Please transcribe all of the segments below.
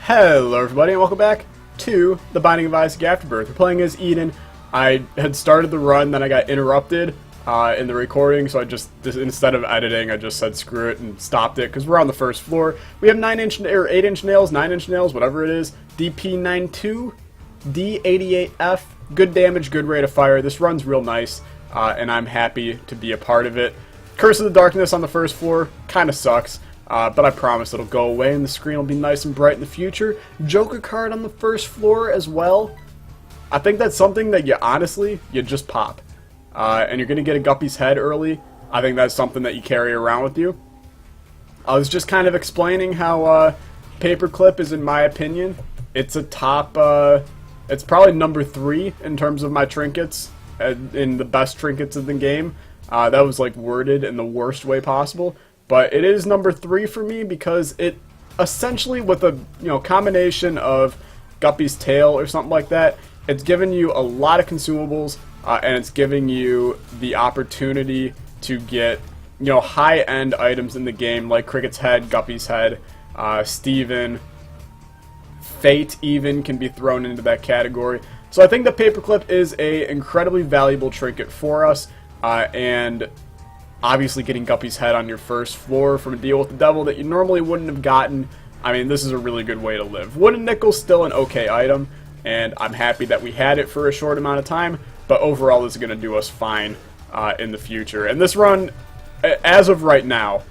Hello everybody and welcome back to The Binding of Isaac Afterbirth. We're playing as Eden. I had started the run, then I got interrupted in the recording, so instead of editing, I just said screw it and stopped it, because we're on the first floor. We have 8-inch nails, 9-inch nails, whatever it is, DP92, D88F, good damage, good rate of fire. This run's real nice, and I'm happy to be a part of it. Curse of the Darkness on the first floor, kinda sucks. But I promise it'll go away and the screen will be nice and bright in the future. Joker card on the first floor as well. I think that's something that you just pop. And you're going to get a Guppy's head early. I think that's something that you carry around with you. I was just kind of explaining how Paperclip is, in my opinion, it's a top, it's probably number 3 in terms of my trinkets, in the best trinkets of the game. That was like worded in the worst way possible. But it is number 3 for me because it essentially, with a combination of Guppy's tail or something like that, it's giving you a lot of consumables, and it's giving you the opportunity to get high-end items in the game like Cricket's head, Guppy's head, Steven, Fate even can be thrown into that category. So I think the Paperclip is a incredibly valuable trinket for us, and obviously getting Guppy's head on your first floor from a deal with the devil that you normally wouldn't have gotten. I mean, this is a really good way to live. Wooden Nickel's still an okay item, and I'm happy that we had it for a short amount of time, but overall this is going to do us fine in the future. And this run, as of right now,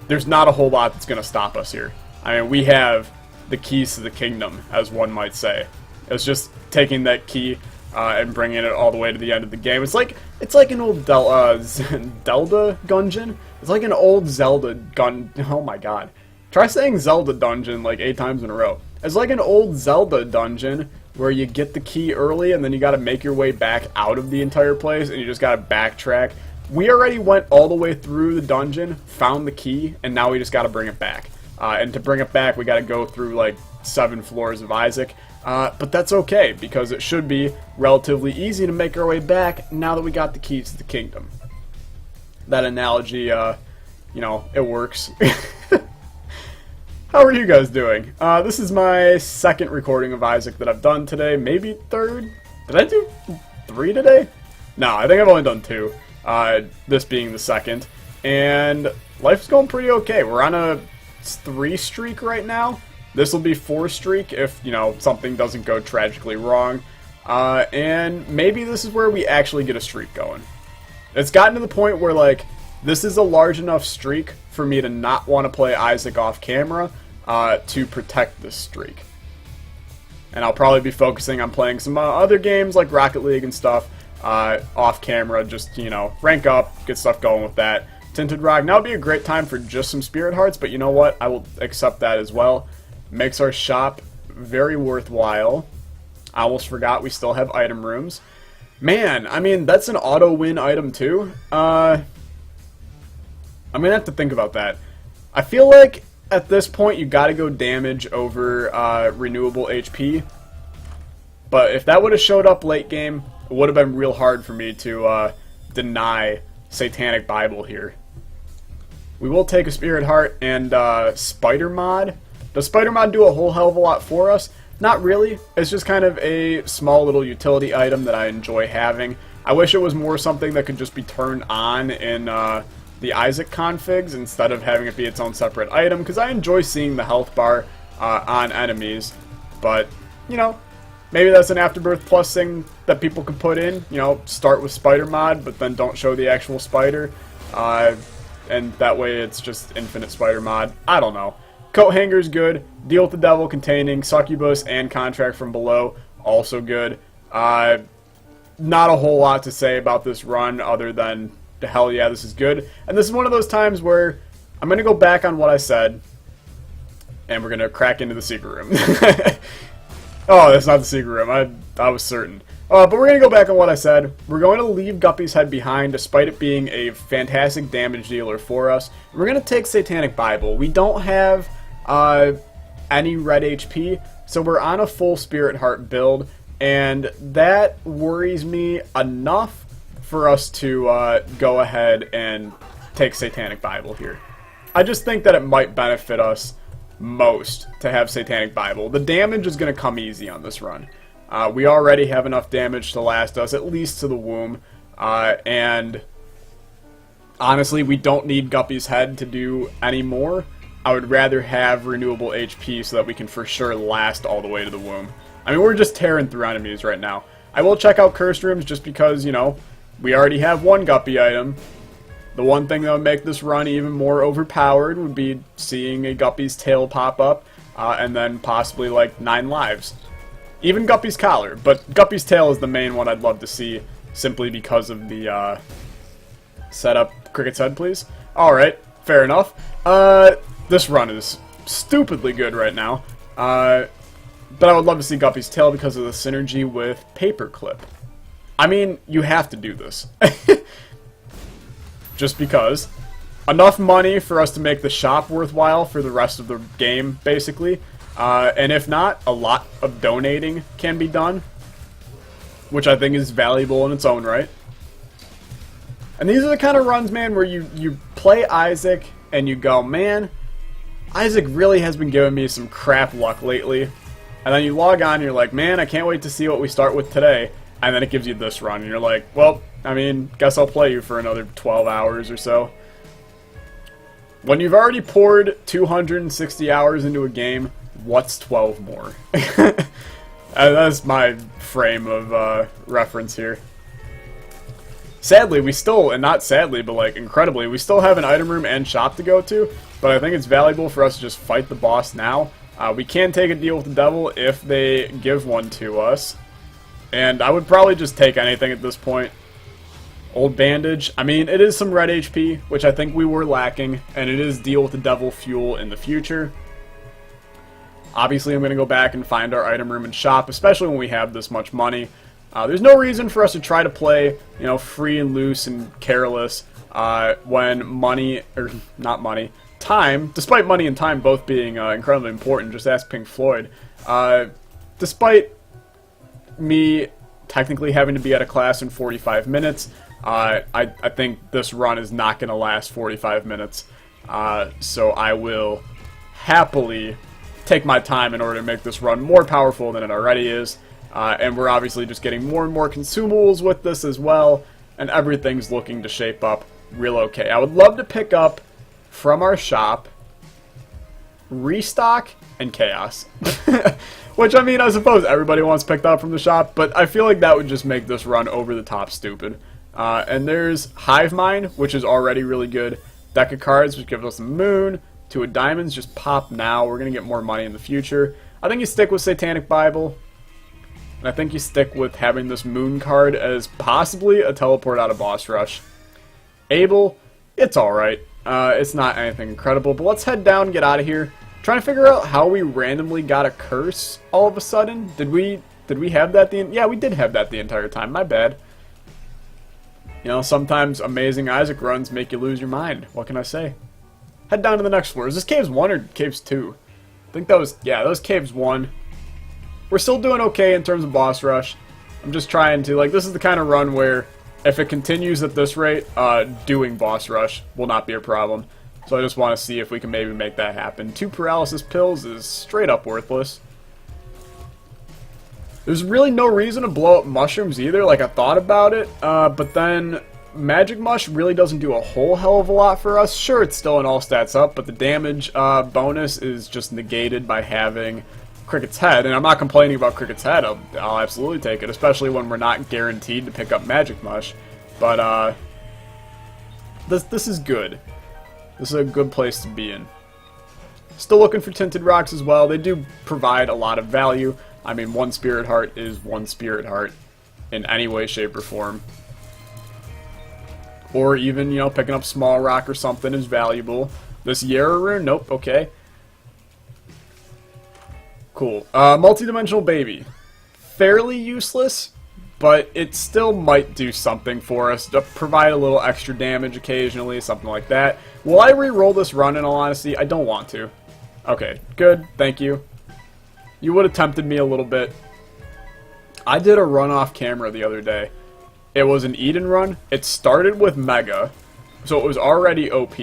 there's not a whole lot that's going to stop us here. I mean, we have the keys to the kingdom, as one might say. It's just taking that key and bringing it all the way to the end of the game. It's like an old Zelda dungeon. It's like an old Zelda gun. Oh my god! Try saying Zelda dungeon like 8 times in a row. It's like an old Zelda dungeon where you get the key early and then you got to make your way back out of the entire place and you just got to backtrack. We already went all the way through the dungeon, found the key, and now we just got to bring it back. And to bring it back, we got to go through like 7 floors of Isaac. But that's okay, because it should be relatively easy to make our way back now that we got the keys to the kingdom. That analogy, it works. How are you guys doing? This is my second recording of Isaac that I've done today, maybe third? Did I do 3 today? No, I think I've only done 2, this being the second. And life's going pretty okay. We're on a 3 streak right now. This will be 4 streak if, something doesn't go tragically wrong. And maybe this is where we actually get a streak going. It's gotten to the point where, like, this is a large enough streak for me to not want to play Isaac off camera to protect this streak. And I'll probably be focusing on playing some other games like Rocket League and stuff off camera, just, rank up, get stuff going with that. Tinted Rock, now would be a great time for just some Spirit Hearts, but you know what? I will accept that as well. Makes our shop very worthwhile. I almost forgot we still have item rooms. Man, I mean, that's an auto-win item too. I'm gonna have to think about that. I feel like at this point you gotta go damage over renewable HP. But if that would have showed up late game, it would have been real hard for me to deny Satanic Bible here. We will take a Spirit Heart and Spider Mod. Does Spider Mod do a whole hell of a lot for us? Not really. It's just kind of a small little utility item that I enjoy having. I wish it was more something that could just be turned on in the Isaac configs instead of having it be its own separate item, because I enjoy seeing the health bar on enemies. But, maybe that's an Afterbirth Plus thing that people could put in. Start with Spider Mod, but then don't show the actual spider. And that way it's just infinite Spider Mod. I don't know. Coat Hanger's good. Deal with the Devil containing Succubus and Contract from Below, also good. Not a whole lot to say about this run other than, hell yeah, this is good. And this is one of those times where I'm going to go back on what I said, and we're going to crack into the secret room. Oh, that's not the secret room. I was certain. But we're going to go back on what I said. We're going to leave Guppy's head behind, despite it being a fantastic damage dealer for us. We're going to take Satanic Bible. We don't have any red HP, so we're on a full Spirit Heart build, and that worries me enough for us to go ahead and take Satanic Bible here. I just think that it might benefit us most to have Satanic Bible. The damage is going to come easy on this run. We already have enough damage to last us, at least to the womb. And honestly, we don't need Guppy's head to do any more. I would rather have renewable HP so that we can for sure last all the way to the womb. I mean, we're just tearing through enemies right now. I will check out cursed rooms just because, you know, we already have one Guppy item. The one thing that would make this run even more overpowered would be seeing a Guppy's tail pop up, and then possibly like 9 lives. Even Guppy's collar, but Guppy's tail is the main one I'd love to see, simply because of the setup. Cricket's head, please. Alright, fair enough. This run is stupidly good right now. But I would love to see Guppy's tail because of the synergy with Paperclip. I mean, you have to do this. Just because. Enough money for us to make the shop worthwhile for the rest of the game, basically. And if not, a lot of donating can be done, which I think is valuable in its own right. And these are the kind of runs, man, where you play Isaac and you go, man, Isaac really has been giving me some crap luck lately. And then you log on and you're like, man, I can't wait to see what we start with today. And then it gives you this run, and you're like, well, I mean, guess I'll play you for another 12 hours or so. When you've already poured 260 hours into a game, what's 12 more? That's my frame of reference here. Sadly, we still, and not sadly, but like incredibly, we still have an item room and shop to go to, but I think it's valuable for us to just fight the boss now. We can take a deal with the devil if they give one to us, and I would probably just take anything at this point. Old bandage, I mean, it is some red HP, which I think we were lacking, and it is deal with the devil fuel in the future. Obviously, I'm going to go back and find our item room and shop, especially when we have this much money. There's no reason for us to try to play, you know, free and loose and careless when money, or not money, time, despite money and time both being incredibly important, just ask Pink Floyd, despite me technically having to be at a class in 45 minutes, I think this run is not going to last 45 minutes, so I will happily take my time in order to make this run more powerful than it already is. And we're obviously just getting more and more consumables with this as well, and everything's looking to shape up real okay. I would love to pick up from our shop Restock and Chaos. Which, I mean, I suppose everybody wants picked up from the shop, but I feel like that would just make this run over the top stupid. And there's Hive Mind, which is already really good. Deck of cards, which gives us a moon. 2 of diamonds, just pop now. We're going to get more money in the future. I think you stick with Satanic Bible. And I think you stick with having this moon card as possibly a teleport out of boss rush. Able, it's alright. It's not anything incredible, but let's head down and get out of here. Trying to figure out how we randomly got a curse all of a sudden. Did we have that yeah, we did have that the entire time. My bad. You know, sometimes amazing Isaac runs make you lose your mind. What can I say? Head down to the next floor. Is this caves 1 or caves 2? I think that was, yeah, that was caves 1. We're still doing okay in terms of boss rush. I'm just trying to, like, this is the kind of run where if it continues at this rate, doing boss rush will not be a problem. So I just want to see if we can maybe make that happen. 2 paralysis pills is straight up worthless. There's really no reason to blow up mushrooms either. Like, I thought about it, but then Magic Mush really doesn't do a whole hell of a lot for us. Sure, it's still an all stats up, but the damage bonus is just negated by having Cricket's head, and I'm not complaining about Cricket's head. I'll absolutely take it, especially when we're not guaranteed to pick up Magic Mush. But this is good. This is a good place to be in. Still looking for tinted rocks as well. They do provide a lot of value. I mean, 1 spirit heart is 1 spirit heart in any way, shape, or form. Or even, you know, picking up small rock or something is valuable. This Yarrow rune, nope, okay. Cool. Multi-dimensional baby. Fairly useless, but it still might do something for us to provide a little extra damage occasionally, something like that. Will I re-roll this run, in all honesty? I don't want to. Okay, good, thank you. You would have tempted me a little bit. I did a run off camera the other day. It was an Eden run. It started with Mega, so it was already OP.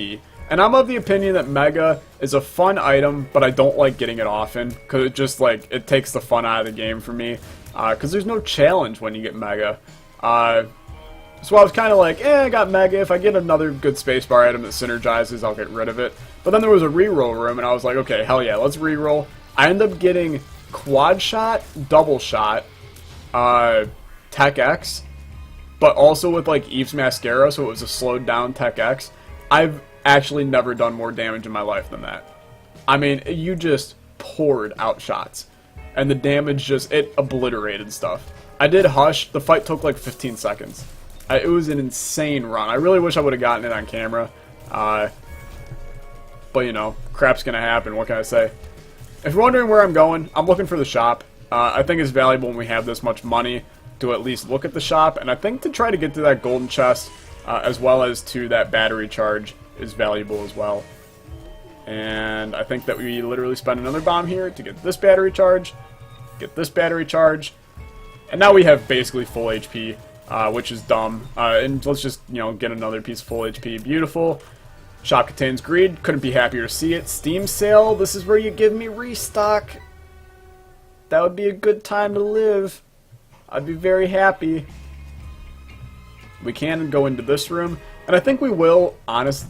And I'm of the opinion that Mega is a fun item, but I don't like getting it often, because it just, like, it takes the fun out of the game for me. Because there's no challenge when you get Mega. So I was kind of like, I got Mega. If I get another good spacebar item that synergizes, I'll get rid of it. But then there was a reroll room, and I was like, okay, hell yeah, let's reroll. I ended up getting Quad Shot, Double Shot, Tech X, but also with, like, Eve's Mascara, so it was a slowed down Tech X. I've actually never done more damage in my life than that. I mean, you just poured out shots, and the damage just, it obliterated stuff. I did Hush. The fight took like 15 seconds. It was an insane run. I really wish I would have gotten it on camera. But, you know, crap's gonna happen. What can I say? If you're wondering where I'm going, I'm looking for the shop. I think it's valuable when we have this much money to at least look at the shop. And I think to try to get to that golden chest, as well as to that battery charge, is valuable as well. And I think that we literally spend another bomb here to get this battery charge, get this battery charge, and now we have basically full HP, which is dumb. And let's just, you know, get another piece of full HP. Beautiful. Shop contains greed. Couldn't be happier to see it. Steam sale. This is where you give me restock. That would be a good time to live. I'd be very happy. We can go into this room. And I think we will,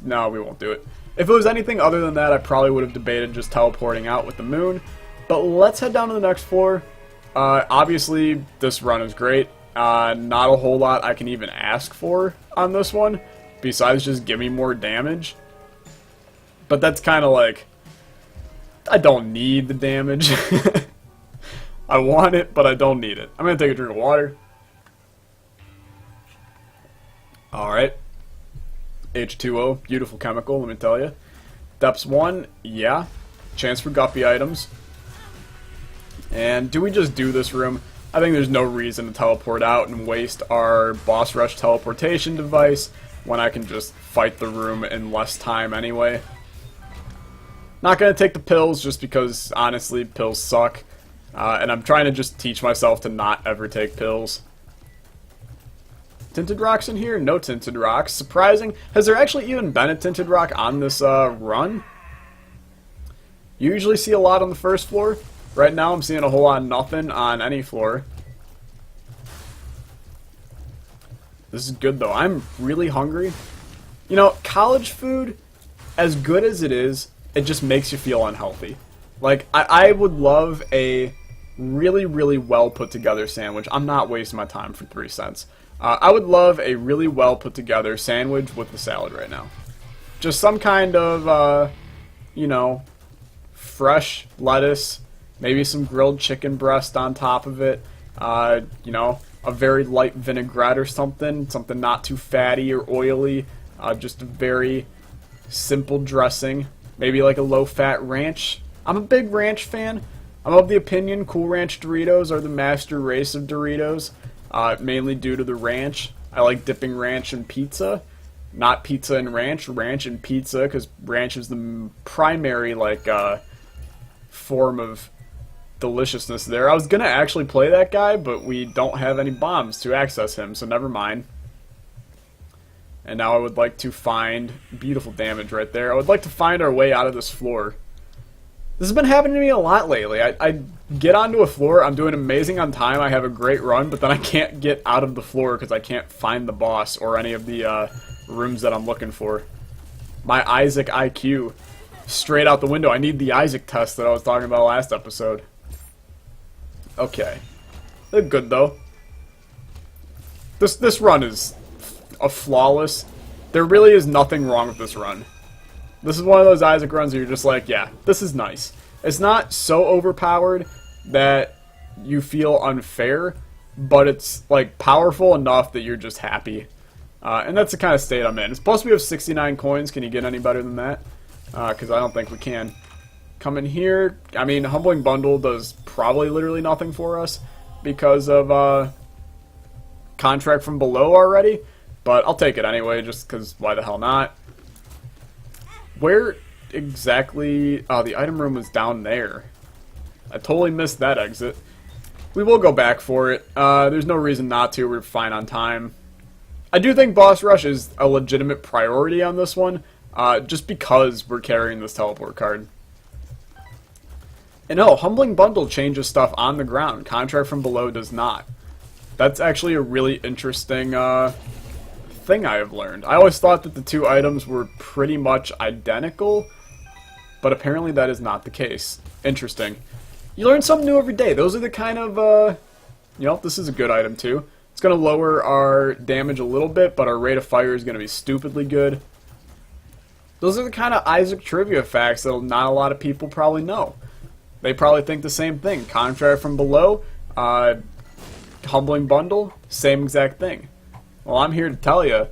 no, we won't do it. If it was anything other than that, I probably would have debated just teleporting out with the moon. But let's head down to the next floor. Obviously, this run is great. Not a whole lot I can even ask for on this one, besides just give me more damage. But that's kind of like, I don't need the damage. I want it, but I don't need it. I'm going to take a drink of water. Alright. H2O, beautiful chemical, let me tell you. Depths 1, yeah. Chance for guppy items. And do we just do this room? I think there's no reason to teleport out and waste our boss rush teleportation device when I can just fight the room in less time anyway. Not going to take the pills just because, honestly, pills suck. And I'm trying to just teach myself to not ever take pills. Tinted rocks in here? No tinted rocks. Surprising. Has there actually even been a tinted rock on this run? You usually see a lot on the first floor. Right now I'm seeing a whole lot of nothing on any floor. This is good though. I'm really hungry. You know, college food, as good as it is, it just makes you feel unhealthy. Like, I would love a really, really well put together sandwich. I'm not wasting my time for 3 cents. I would love a really well put together sandwich with the salad right now. Just some kind of, you know, fresh lettuce, maybe some grilled chicken breast on top of it, you know, a very light vinaigrette or something not too fatty or oily, just a very simple dressing, maybe like a low-fat ranch. I'm a big ranch fan. I'm of the opinion Cool Ranch Doritos are the master race of Doritos. Mainly due to the ranch. I like dipping ranch in pizza. Not pizza and ranch, ranch and pizza, because ranch is the primary, like, form of deliciousness there. I was going to actually play that guy, but we don't have any bombs to access him, so never mind. And now I would like to find... Beautiful damage right there. I would like to find our way out of this floor. This has been happening to me a lot lately. I get onto a floor, I'm doing amazing on time, I have a great run, but then I can't get out of the floor because I can't find the boss or any of the rooms that I'm looking for. My Isaac IQ. Straight out the window. I need the Isaac test that I was talking about last episode. Okay. They're good, though. This run is a flawless. There really is nothing wrong with this run. This is one of those Isaac runs where you're just like, yeah, this is nice. It's not so overpowered that you feel unfair, but it's, like, powerful enough that you're just happy. And that's the kind of state I'm in. It's supposed to be have 69 coins. Can you get any better than that? Because I don't think we can. Come in here. I mean, Humbling Bundle does probably literally nothing for us because of Contract from Below already. But I'll take it anyway, just because why the hell not? Where exactly... Oh, the item room was down there. I totally missed that exit. We will go back for it. There's no reason not to. We're fine on time. I do think Boss Rush is a legitimate priority on this one. just because we're carrying this teleport card. And oh, Humbling Bundle changes stuff on the ground. Contract from Below does not. That's actually a really interesting thing I have learned. I always thought that the two items were pretty much identical, but apparently that is not the case. Interesting. You learn something new every day. Those are the kind of, this is a good item too. It's going to lower our damage a little bit, but our rate of fire is going to be stupidly good. Those are the kind of Isaac trivia facts that not a lot of people probably know. They probably think the same thing. Contract from Below, Humbling Bundle, same exact thing. Well, I'm here to tell you,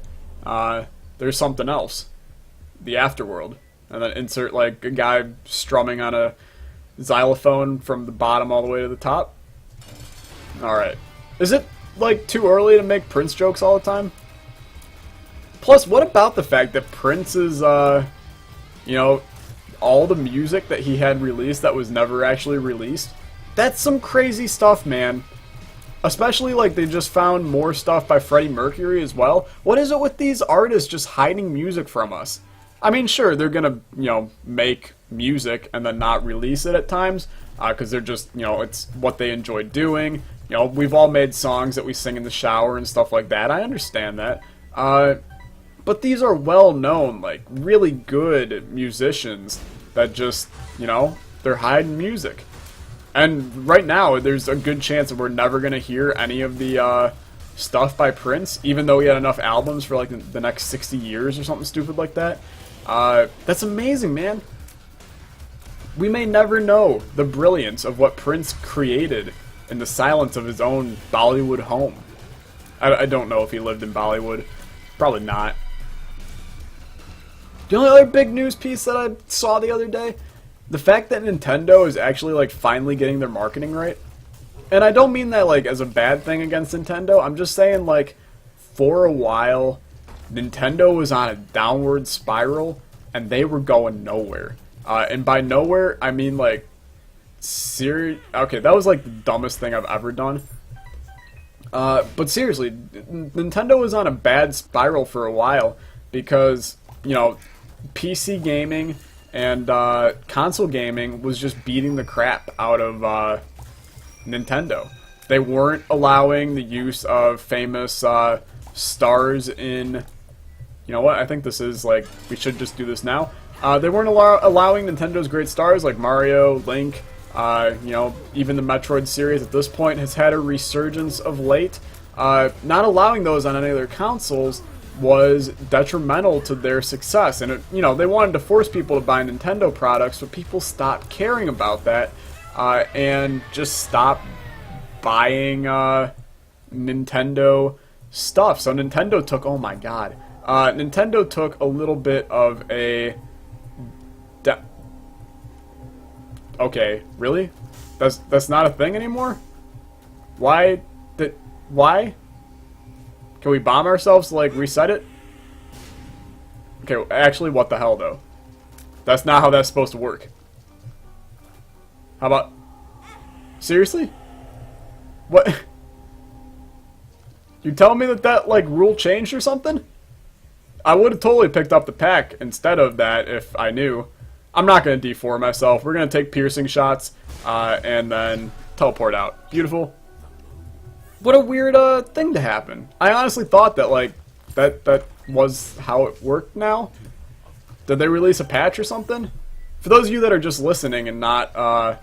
there's something else. The Afterworld. And then insert, like, a guy strumming on a xylophone from the bottom all the way to the top. Alright. Is it, like, too early to make Prince jokes all the time? Plus, what about the fact that Prince is, all the music that he had released that was never actually released? That's some crazy stuff, man. Especially, like, they just found more stuff by Freddie Mercury as well. What is it with these artists just hiding music from us? I mean, sure, they're gonna, make music and then not release it at times, because they're just, it's what they enjoy doing. We've all made songs that we sing in the shower and stuff like that. I understand that. But these are well-known, like, really good musicians that just, they're hiding music. And right now, there's a good chance that we're never going to hear any of the stuff by Prince, even though he had enough albums for, like, the next 60 years or something stupid like that. That's amazing, man. We may never know the brilliance of what Prince created in the silence of his own Bollywood home. I don't know if he lived in Bollywood. Probably not. The only other big news piece that I saw the other day, the fact that Nintendo is actually, like, finally getting their marketing right. And I don't mean that, like, as a bad thing against Nintendo. I'm just saying, like, for a while, Nintendo was on a downward spiral, and they were going nowhere. And by nowhere, I mean, like, okay, that was, like, the dumbest thing I've ever done. But seriously, Nintendo was on a bad spiral for a while, because, PC gaming and console gaming was just beating the crap out of Nintendo. They weren't allowing the use of famous stars in... You know what? I think this is, like, we should just do this now. They weren't allowing Nintendo's great stars like Mario, Link, even the Metroid series at this point has had a resurgence of late. Not allowing those on any of their consoles was detrimental to their success. And, they wanted to force people to buy Nintendo products, but people stopped caring about that and just stopped buying Nintendo stuff. So Nintendo took, oh my god, Nintendo took a little bit of a... Okay, really? That's not a thing anymore? Why? Why? Can we bomb ourselves to, like, reset it? Okay, actually, what the hell, though? That's not how that's supposed to work. How about... Seriously? What? You telling me that, like, rule changed or something? I would have totally picked up the pack instead of that if I knew. I'm not going to D4 myself. We're going to take piercing shots, and then teleport out. Beautiful. What a weird thing to happen. I honestly thought that, like, that was how it worked now. Did they release a patch or something? For those of you that are just listening and not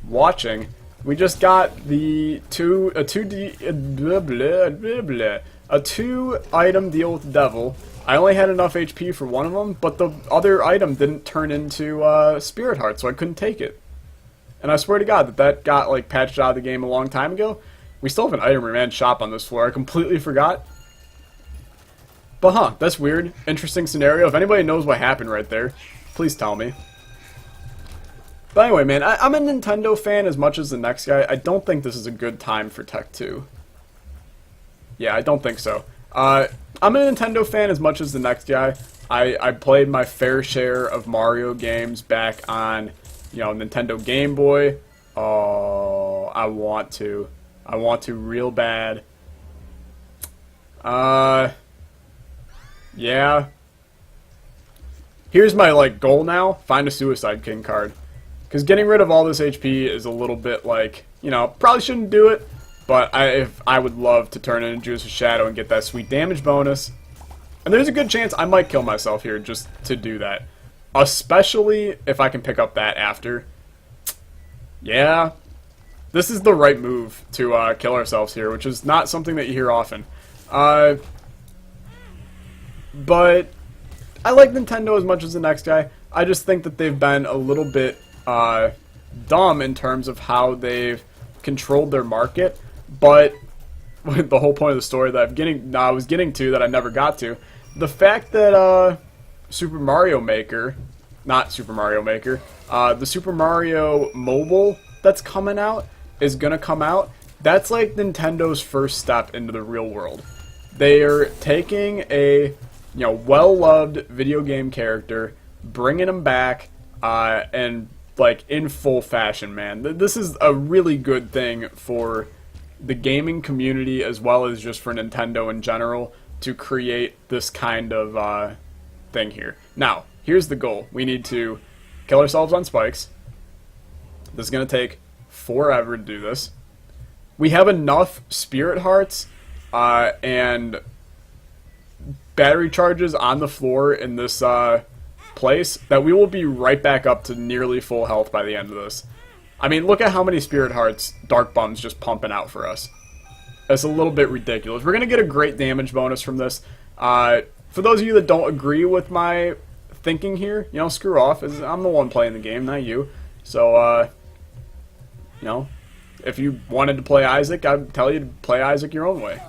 watching, we just got the two item deal with the devil. I only had enough HP for one of them, but the other item didn't turn into Spirit Heart, so I couldn't take it. And I swear to God that got, like, patched out of the game a long time ago. We still have an item remand shop on this floor. I completely forgot. But that's weird. Interesting scenario. If anybody knows what happened right there, please tell me. But anyway, man, I'm a Nintendo fan as much as the next guy. I don't think this is a good time for Tech 2. Yeah, I don't think so. I'm a Nintendo fan as much as the next guy. I played my fair share of Mario games back on, Nintendo Game Boy. Oh, I want to. I want to real bad. Yeah. Here's my, like, goal now. Find a Suicide King card. Because getting rid of all this HP is a little bit like, you know, probably shouldn't do it. But I would love to turn into Juice of Shadow and get that sweet damage bonus. And there's a good chance I might kill myself here just to do that. Especially if I can pick up that after. Yeah. This is the right move to kill ourselves here, which is not something that you hear often. But I like Nintendo as much as the next guy. I just think that they've been a little bit dumb in terms of how they've controlled their market. But the whole point of the story that I was getting to that I never got to, the fact that Super Mario Maker, not Super Mario Maker, the Super Mario Mobile that's coming out is gonna come out. That's like Nintendo's first step into the real world. They are taking a well-loved video game character, bringing him back, and like in full fashion, man. This is a really good thing for the gaming community as well as just for Nintendo in general to create this kind of thing here. Now, here's the goal. We need to kill ourselves on spikes. This is going to take forever to do this. We have enough spirit hearts and battery charges on the floor in this place that we will be right back up to nearly full health by the end of this. I mean, look at how many spirit hearts Dark Bum's just pumping out for us. It's a little bit ridiculous. We're going to get a great damage bonus from this. For those of you that don't agree with my thinking here, screw off. I'm the one playing the game, not you. So, if you wanted to play Isaac, I'd tell you to play Isaac your own way.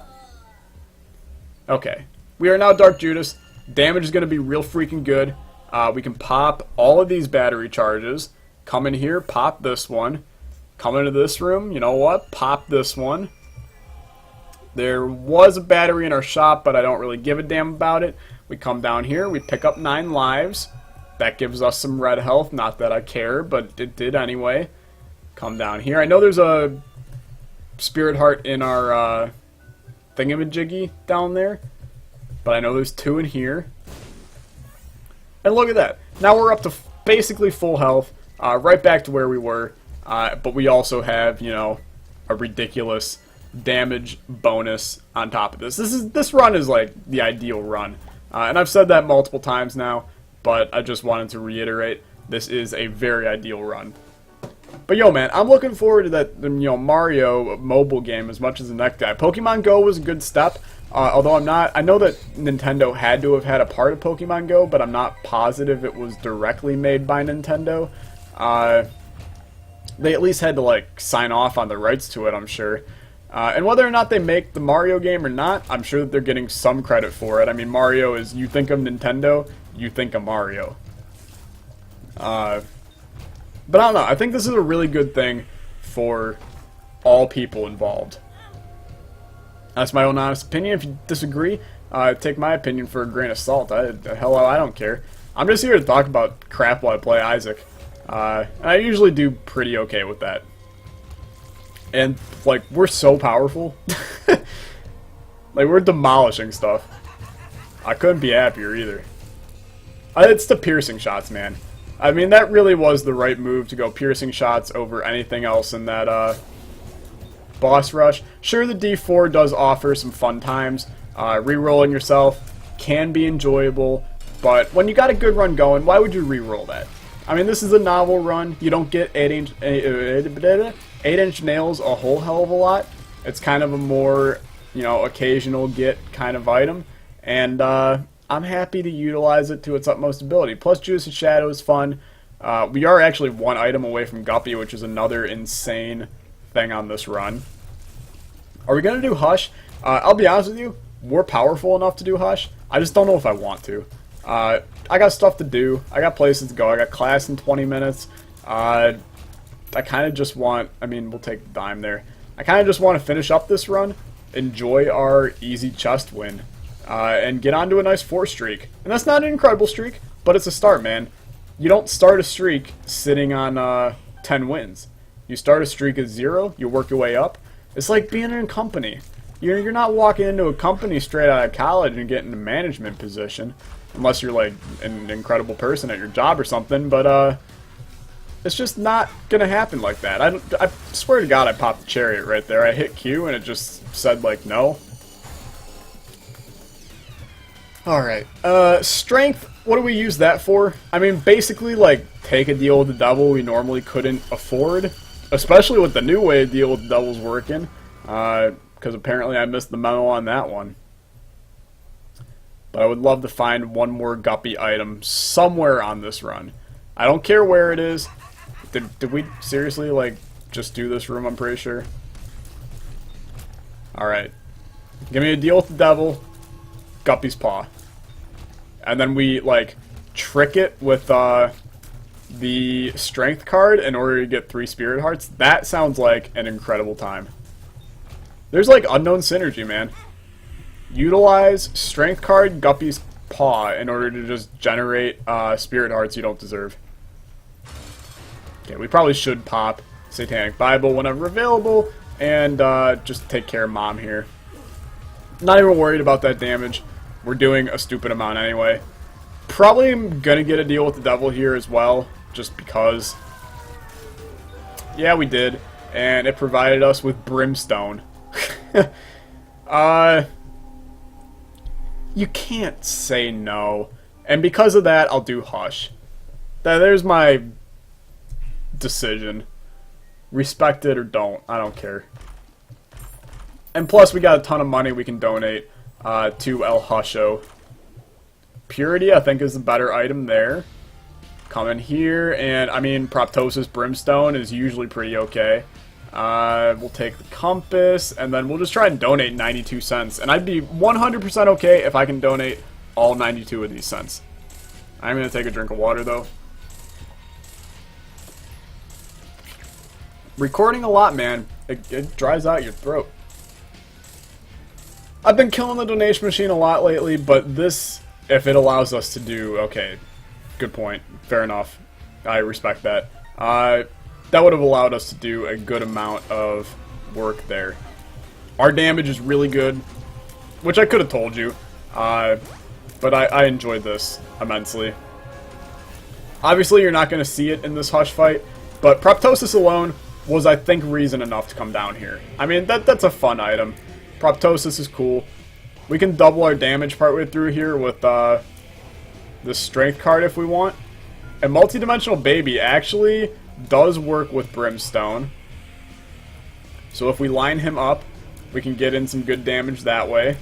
Okay. We are now Dark Judas. Damage is going to be real freaking good. We can pop all of these battery charges. Come in here, pop this one. Come into this room, you know what? Pop this one. There was a battery in our shop, but I don't really give a damn about it. We come down here, we pick up 9 lives. That gives us some red health. Not that I care, but it did anyway. Come down here. I know there's a spirit heart in our thingamajiggy down there, but I know there's 2 in here. And look at that. Now we're up to basically full health. Right back to where we were, but we also have, a ridiculous damage bonus on top of this. This run is like the ideal run, and I've said that multiple times now, but I just wanted to reiterate, this is a very ideal run. But yo, man, I'm looking forward to that, Mario mobile game as much as the next guy. Pokemon Go was a good step, although I know that Nintendo had to have had a part of Pokemon Go, but I'm not positive it was directly made by Nintendo. They at least had to, like, sign off on the rights to it, I'm sure. And whether or not they make the Mario game or not, I'm sure that they're getting some credit for it. I mean, Mario is, you think of Nintendo, you think of Mario. But I don't know, I think this is a really good thing for all people involved. That's my own honest opinion. If you disagree, take my opinion for a grain of salt. Hell, I don't care. I'm just here to talk about crap while I play Isaac. I usually do pretty okay with that. And, like, we're so powerful. Like, we're demolishing stuff. I couldn't be happier either. It's the piercing shots, man. I mean, that really was the right move to go piercing shots over anything else in that boss rush. Sure, the D4 does offer some fun times. Rerolling yourself can be enjoyable, but when you got a good run going, why would you reroll that? I mean, this is a novel run. You don't get 8-inch nails a whole hell of a lot. It's kind of a more, occasional get kind of item. And I'm happy to utilize it to its utmost ability. Plus, Juice of Shadow is fun. We are actually 1 item away from Guppy, which is another insane thing on this run. Are we going to do Hush? I'll be honest with you, we're powerful enough to do Hush. I just don't know if I want to. I got stuff to do. I got places to go. I got class in 20 minutes. I kind of just want... I mean, we'll take the dime there. I kind of just want to finish up this run, enjoy our easy chest win, and get onto a nice 4 streak. And that's not an incredible streak, but it's a start, man. You don't start a streak sitting on 10 wins. You start a streak at 0, you work your way up. It's like being in a company. You're not walking into a company straight out of college and getting a management position. Unless you're, like, an incredible person at your job or something, but, it's just not gonna happen like that. I swear to God I popped the chariot right there. I hit Q and it just said, like, no. Alright, strength, what do we use that for? I mean, basically, like, take a deal with the devil we normally couldn't afford. Especially with the new way deal with the devil's working. Because apparently I missed the memo on that one. But I would love to find one more guppy item somewhere on this run. I don't care where it is. Did we seriously, like, just do this room, I'm pretty sure? Alright. Give me a deal with the devil. Guppy's Paw. And then we, like, trick it with, the strength card in order to get 3 spirit hearts. That sounds like an incredible time. There's, like, unknown synergy, man. Utilize strength card, Guppy's Paw, in order to just generate, spirit hearts you don't deserve. Okay, we probably should pop Satanic Bible whenever available, and just take care of Mom here. Not even worried about that damage. We're doing a stupid amount anyway. Probably am gonna get a deal with the devil here as well, just because. Yeah, we did, and it provided us with brimstone. You can't say no, and because of that, I'll do Hush. There's my decision. Respect it or don't. I don't care. And plus, we got a ton of money we can donate to El Husho. Purity, I think, is the better item there. Come in here, and I mean, Proptosis Brimstone is usually pretty okay. We'll take the compass, and then we'll just try and donate 92 cents. And I'd be 100% okay if I can donate all 92 of these cents. I'm going to take a drink of water, though. Recording a lot, man. It dries out your throat. I've been killing the donation machine a lot lately, but this, if it allows us to do, okay, good point. Fair enough. I respect that. That would have allowed us to do a good amount of work there. Our damage is really good, which I could have told you, but I enjoyed this immensely. Obviously, you're not going to see it in this Hush fight, but Proptosis alone was, I think, reason enough to come down here. I mean, that's a fun item. Proptosis is cool. We can double our damage partway through here with the strength card if we want. And Multidimensional Baby actually does work with Brimstone. So if we line him up, we can get in some good damage that way.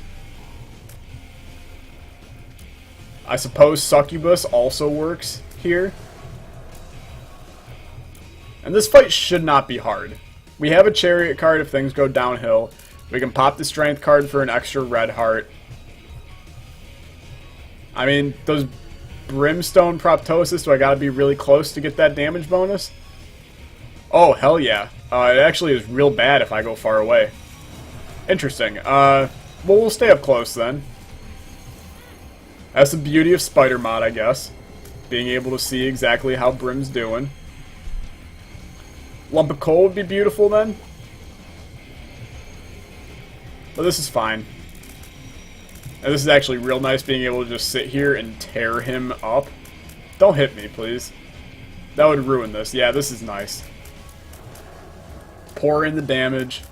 I suppose Succubus also works here. And this fight should not be hard. We have a Chariot card if things go downhill. We can pop the Strength card for an extra red heart. I mean, those Brimstone Proptosis, do I gotta be really close to get that damage bonus? Oh, hell yeah. It actually is real bad if I go far away. Interesting. Well, we'll stay up close then. That's the beauty of Spider Mod, I guess. Being able to see exactly how Brim's doing. Lump of coal would be beautiful then. But this is fine. And this is actually real nice being able to just sit here and tear him up. Don't hit me, please. That would ruin this. Yeah, this is nice. Pour in the damage.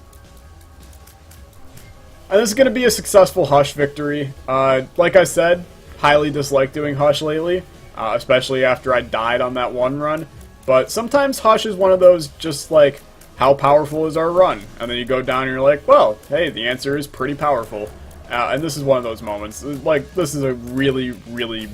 And this is going to be a successful Hush victory. Like I said, highly dislike doing Hush lately. Especially after I died on that one run. But sometimes Hush is one of those just like, how powerful is our run? And then you go down and you're like, well, hey, the answer is pretty powerful. And this is one of those moments. Like, this is a really, really,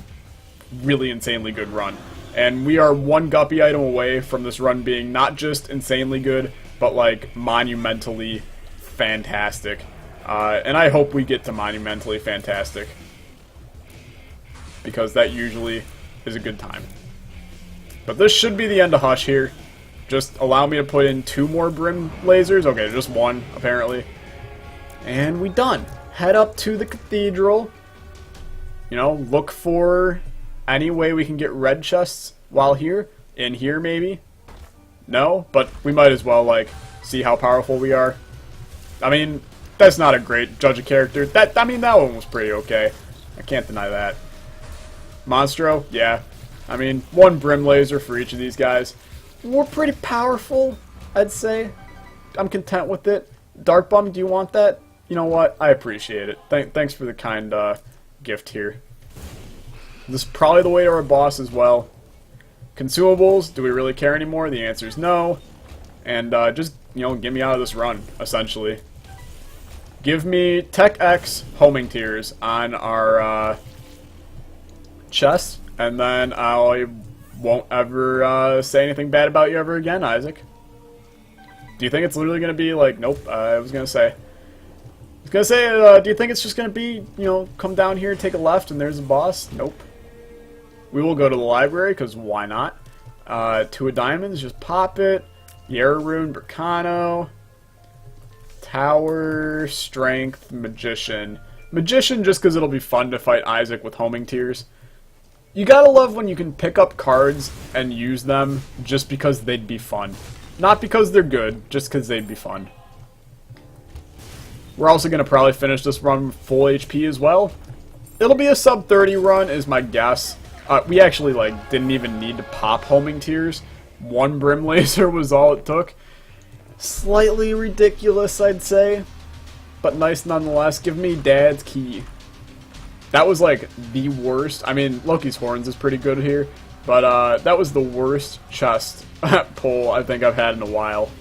really insanely good run. And we are one Guppy item away from this run being not just insanely good, but like monumentally fantastic. And I hope we get to monumentally fantastic. Because that usually is a good time. But this should be the end of Hush here. Just allow me to put in 2 more Brim lasers. Okay, just 1, apparently. And we done. Head up to the cathedral. You know, look for any way we can get red chests while here. In here, maybe. No, but we might as well, like, see how powerful we are. I mean, that's not a great judge of character. I mean, that one was pretty okay. I can't deny that. Monstro, yeah. I mean, 1 Brim Laser for each of these guys. We're pretty powerful, I'd say. I'm content with it. Dark Bum, do you want that? You know what? I appreciate it. Thanks for the kind gift here. This is probably the way to our boss as well. Consumables, do we really care anymore? The answer is no. And just, you know, get me out of this run, essentially. Give me Tech X homing tears on our chest, and then I won't ever say anything bad about you ever again, Isaac. Do you think it's literally going to be like, nope, I was going to say, do you think it's just going to be, you know, come down here, take a left, and there's a boss? Nope. We will go to the library, because why not? 2 of diamonds, just pop it. Yara Rune, Burkano. Tower, Strength, Magician. Magician just because it'll be fun to fight Isaac with homing tears. You gotta love when you can pick up cards and use them just because they'd be fun. Not because they're good, just because they'd be fun. We're also going to probably finish this run with full HP as well. It'll be a sub 30 run is my guess. We actually like didn't even need to pop homing tears. 1 Brim Laser was all it took. Slightly ridiculous, I'd say. But nice nonetheless. Give me Dad's Key. That was like the worst. I mean, Loki's Horns is pretty good here. But that was the worst chest pull I think I've had in a while.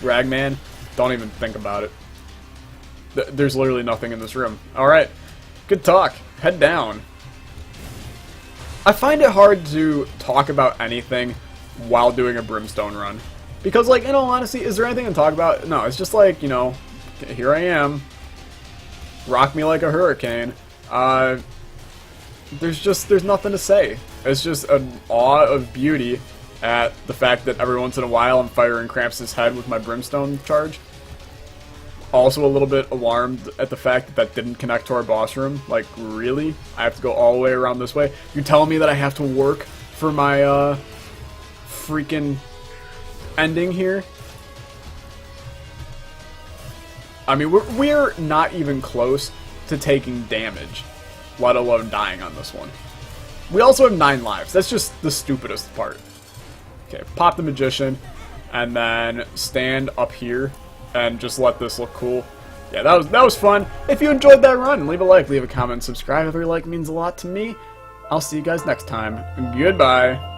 Ragman, don't even think about it. There's literally nothing in this room. Alright, good talk. Head down. I find it hard to talk about anything while doing a Brimstone run. Because, like, in all honesty, is there anything to talk about? No, it's just like, you know, here I am. Rock me like a hurricane. There's nothing to say. It's just an awe of beauty at the fact that every once in a while I'm firing Krampus' head with my Brimstone charge. Also a little bit alarmed at the fact that that didn't connect to our boss room. Like, really? I have to go all the way around this way? You're telling me that I have to work for my, freaking ending here? I mean, we're not even close to taking damage, let alone dying on this one. We also have 9 lives. That's just the stupidest part. Okay, pop the Magician, and then stand up here and just let this look cool. Yeah, that was fun. If you enjoyed that run, leave a like, leave a comment, subscribe. Every like means a lot to me. I'll see you guys next time. Goodbye.